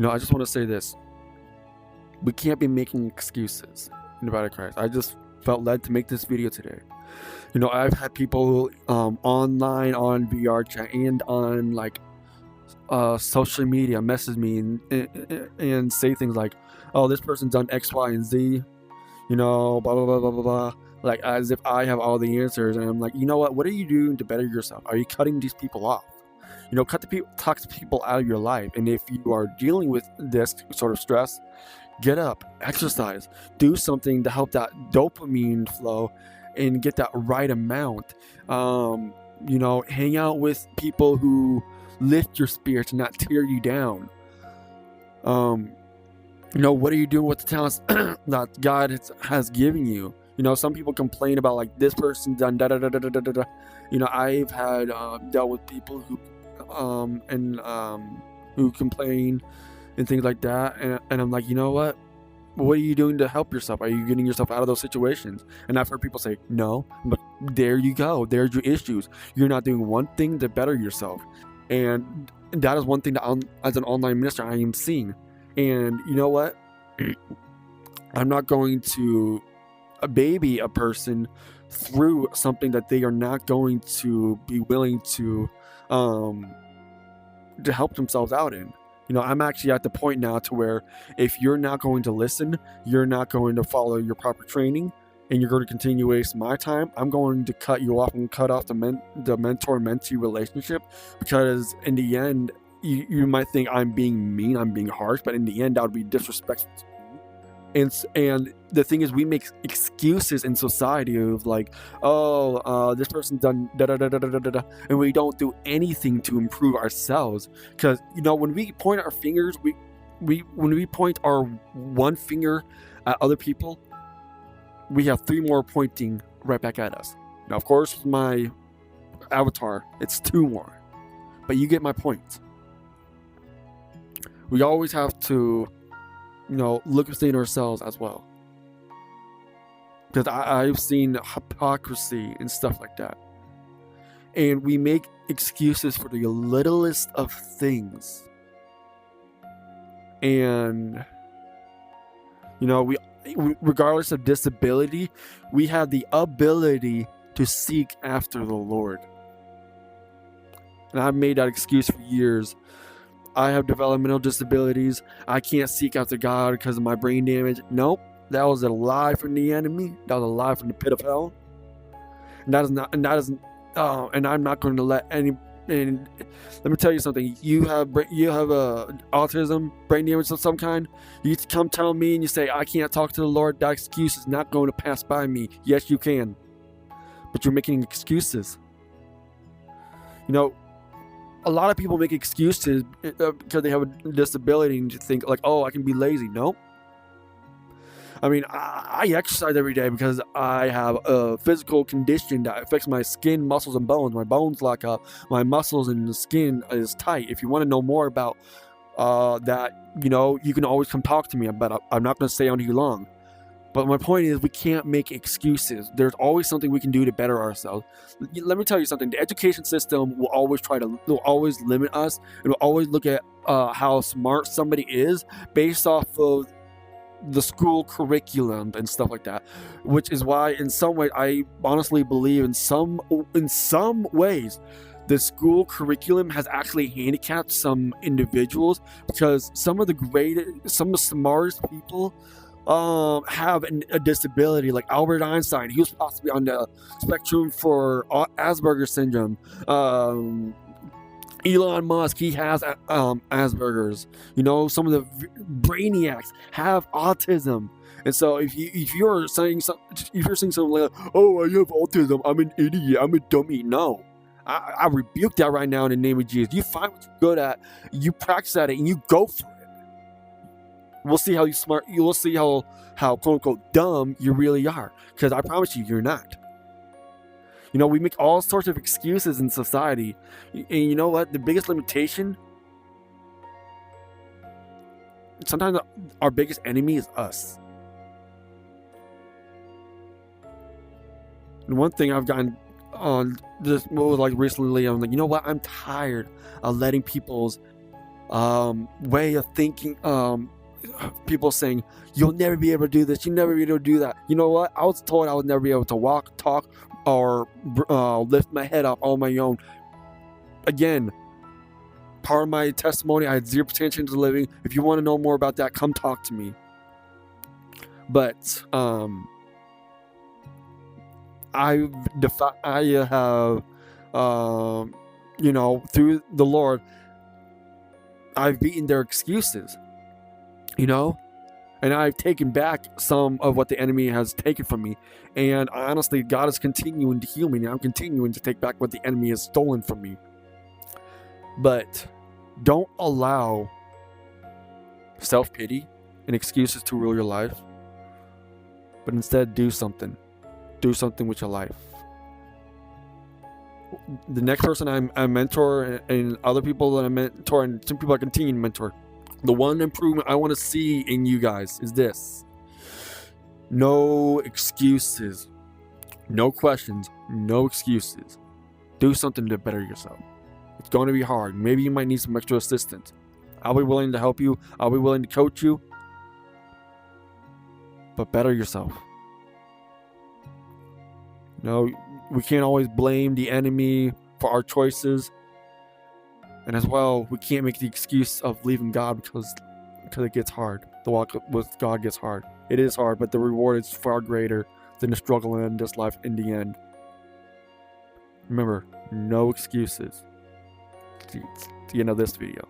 I just want to say this. We can't be making excuses in the body of Christ. I just felt led to make this video today. I've had people online on VRChat and on social media message me and say things like, "Oh, this person's done X, Y, and Z," blah blah blah blah blah blah, like as if I have all the answers. And I'm like, you know what? What are you doing to better yourself? Are you cutting these people off? Cut the toxic people out of your life. And if you are dealing with this sort of stress, get up, exercise, do something to help that dopamine flow and get that right amount. Hang out with people who lift your spirits and not tear you down. What are you doing with the talents that God has given you? Some people complain about like this person done da da da da da da da. I've had dealt with people who who complain and things like that, and I'm like, you know what are you doing to help yourself? Are you getting yourself out of those situations? And I've heard people say no, but there you go, there's your issues. You're not doing one thing to better yourself, and that is one thing that as an online minister I am seeing. And you know what, I'm not going to baby a person through something that they are not going to be willing to help themselves out in. I'm actually at the point now to where if you're not going to listen, you're not going to follow your proper training, and you're going to continue to waste my time, I'm going to cut you off and cut off the mentor-mentee relationship, because in the end, you might think I'm being mean, I'm being harsh, but in the end, that would be disrespectful to me. And the thing is, we make excuses in society of like, oh, this person's done da da da da da da da, and we don't do anything to improve ourselves. Because when we point our fingers, when we point our one finger at other people, we have 3 more pointing right back at us. Now, of course, my avatar, it's 2 more, but you get my point. We always have to look within ourselves as well, because I've seen hypocrisy and stuff like that, and we make excuses for the littlest of things. And we, regardless of disability, we have the ability to seek after the Lord. And I've made that excuse for years. I have developmental disabilities. I can't seek after God because of my brain damage. Nope. That was a lie from the enemy. That was a lie from the pit of hell. And I'm not going to let any. And let me tell you something. You have autism, brain damage of some kind. You come tell me and you say, I can't talk to the Lord. That excuse is not going to pass by me. Yes, you can. But you're making excuses. A lot of people make excuses because they have a disability and just think like, oh, I can be lazy. Nope. I mean, I exercise every day because I have a physical condition that affects my skin, muscles, and bones. My bones lock up. My muscles and the skin is tight. If you want to know more about that, you can always come talk to me. But I'm not going to stay on here long. But my point is, we can't make excuses. There's always something we can do to better ourselves. Let me tell you something. The education system will always limit us. It will always look at how smart somebody is based off of the school curriculum and stuff like that. Which is why, in some way, I honestly believe in some ways, the school curriculum has actually handicapped some individuals, because some of the smartest people have a disability, like Albert Einstein. He was possibly on the spectrum for Asperger's syndrome. Elon Musk, he has Asperger's. Some of the brainiacs have autism. And so if you're saying something like, oh, I have autism, I'm an idiot, I'm a dummy, no. I rebuke that right now in the name of Jesus. You find what you're good at, you practice at it, and you go for it. We'll see how smart. You will see how quote unquote dumb you really are, because I promise you're not. We make all sorts of excuses in society, and you know what? The biggest limitation, sometimes our biggest enemy is us. And one thing I've gotten on this, recently, I'm like, you know what? I'm tired of letting people's way of thinking. People saying, you'll never be able to do this, you'll never be able to do that. You know what? I was told I would never be able to walk, talk, or lift my head up on my own. Again, part of my testimony, I had zero potential into living. If you want to know more about that, come talk to me. But I have, through the Lord, I've beaten their excuses, and I've taken back some of what the enemy has taken from me. And honestly, God is continuing to heal me, and I'm continuing to take back what the enemy has stolen from me. But don't allow self-pity and excuses to rule your life, but instead do something. Do something with your life. The next person I mentor, and other people that I mentor, and some people I continue to mentor, the one improvement I want to see in you guys is this: no excuses, no questions, no excuses. Do something to better yourself. It's going to be hard. Maybe you might need some extra assistance. I'll be willing to help you. I'll be willing to coach you. But better yourself. No, we can't always blame the enemy for our choices. And as well, we can't make the excuse of leaving God because it gets hard. The walk with God gets hard. It is hard, but the reward is far greater than the struggle in this life in the end. Remember, no excuses. It's the end of this video.